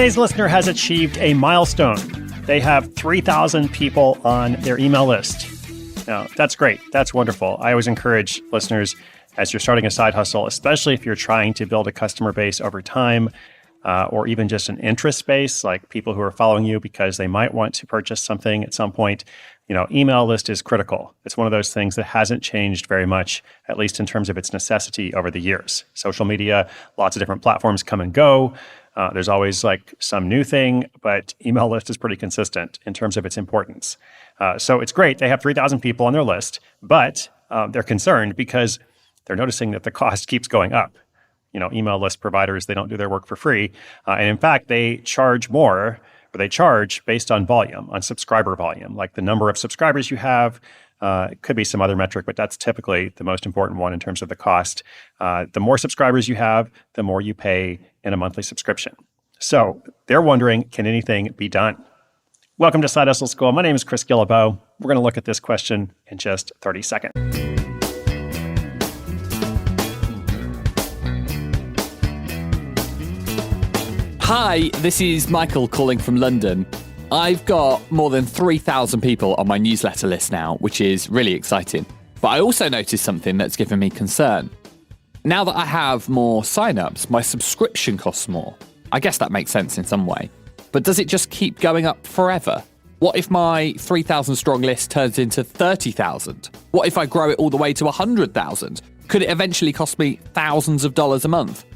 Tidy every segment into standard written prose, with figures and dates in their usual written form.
Today's listener has achieved a milestone. They have 3,000 people on their email list. Now, that's great. That's wonderful. I always encourage listeners, as you're starting a side hustle, especially if you're trying to build a customer base over time, or even just an interest base, like people who are following you because they might want to purchase something at some point, email list is critical. It's one of those things that hasn't changed very much, at least in terms of its necessity over the years. Social media, lots of different platforms come and go. There's always like some new thing, but email list is pretty consistent in terms of its importance. So it's great. They have 3,000 people on their list, but they're concerned because they're noticing that the cost keeps going up. Email list providers, they don't do their work for free. And in fact, they charge more, or they charge based on volume, on subscriber volume, like the number of subscribers you have. It could be some other metric, but that's typically the most important one in terms of the cost. The more subscribers you have, the more you pay in a monthly subscription. So they're wondering, can anything be done? Welcome to Side Hustle School. My name is Chris Guillebeau. We're going to look at this question in just 30 seconds. Hi, this is Michael calling from London. I've got more than 3,000 people on my newsletter list now, which is really exciting. But I also noticed something that's given me concern. Now that I have more signups, my subscription costs more. I guess that makes sense in some way. But does it just keep going up forever? What if my 3,000 strong list turns into 30,000? What if I grow it all the way to 100,000? Could it eventually cost me thousands of dollars a month?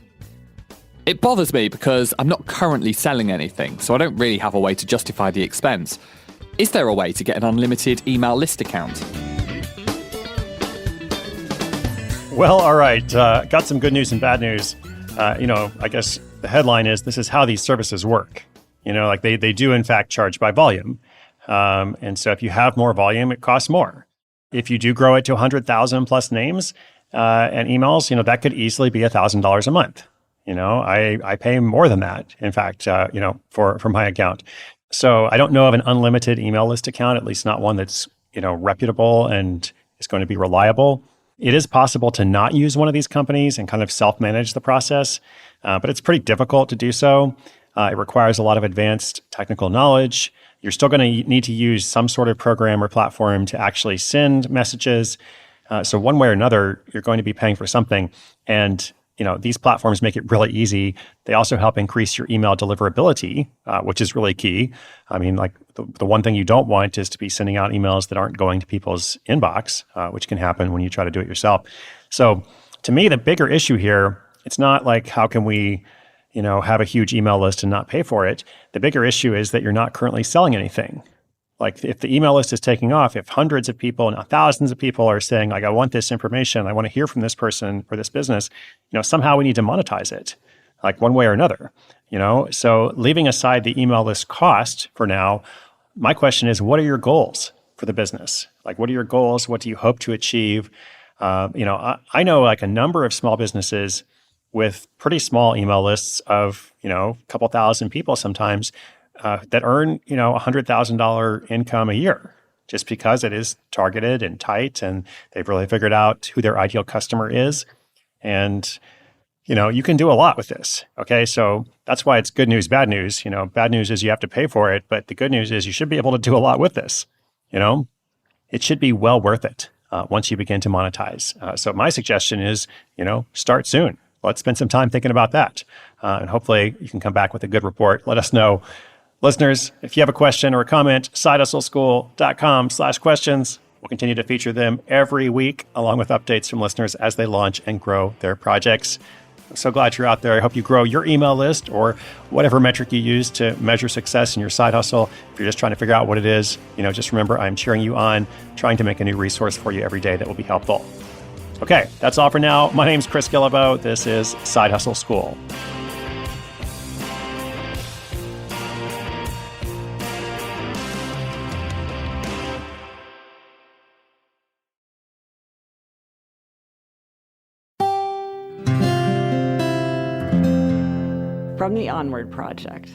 It bothers me because I'm not currently selling anything, so I don't really have a way to justify the expense. Is there a way to get an unlimited email list account? Well, all right. Got some good news and bad news. I guess the headline is, this is how these services work. They do in fact charge by volume. And so if you have more volume, it costs more. If you do grow it to 100,000 plus names and emails, that could easily be $1,000 a month. I pay more than that, in fact, for my account. So I don't know of an unlimited email list account, at least not one that's, reputable and is going to be reliable. It is possible to not use one of these companies and kind of self-manage the process, but it's pretty difficult to do so. It requires a lot of advanced technical knowledge. You're still going to need to use some sort of program or platform to actually send messages. So one way or another, you're going to be paying for something. And these platforms make it really easy. They also help increase your email deliverability, which is really key. I mean, like the one thing you don't want is to be sending out emails that aren't going to people's inbox, which can happen when you try to do it yourself. So to me, the bigger issue here, it's not like how can we, have a huge email list and not pay for it. The bigger issue is that you're not currently selling anything. Like if the email list is taking off, if hundreds of people, now thousands of people are saying, like, I want this information, I want to hear from this person or this business, somehow we need to monetize it, like one way or another, So leaving aside the email list cost for now, my question is, what are your goals for the business? Like, what are your goals? What do you hope to achieve? I know like a number of small businesses with pretty small email lists of, a couple thousand people sometimes, that earn, $100,000 income a year, just because it is targeted and tight, and they've really figured out who their ideal customer is. And, you can do a lot with this. Okay. So that's why it's good news, bad news. Bad news is you have to pay for it, but the good news is you should be able to do a lot with this. It should be well worth it once you begin to monetize. So my suggestion is, start soon. Let's spend some time thinking about that. And hopefully you can come back with a good report. Let us know. Listeners, if you have a question or a comment, sidehustleschool.com/questions. We'll continue to feature them every week, along with updates from listeners as they launch and grow their projects. I'm so glad you're out there. I hope you grow your email list or whatever metric you use to measure success in your side hustle. If you're just trying to figure out what it is, just remember I'm cheering you on, trying to make a new resource for you every day that will be helpful. Okay, that's all for now. My name's Chris Guillebeau. This is Side Hustle School. From the Onward Project.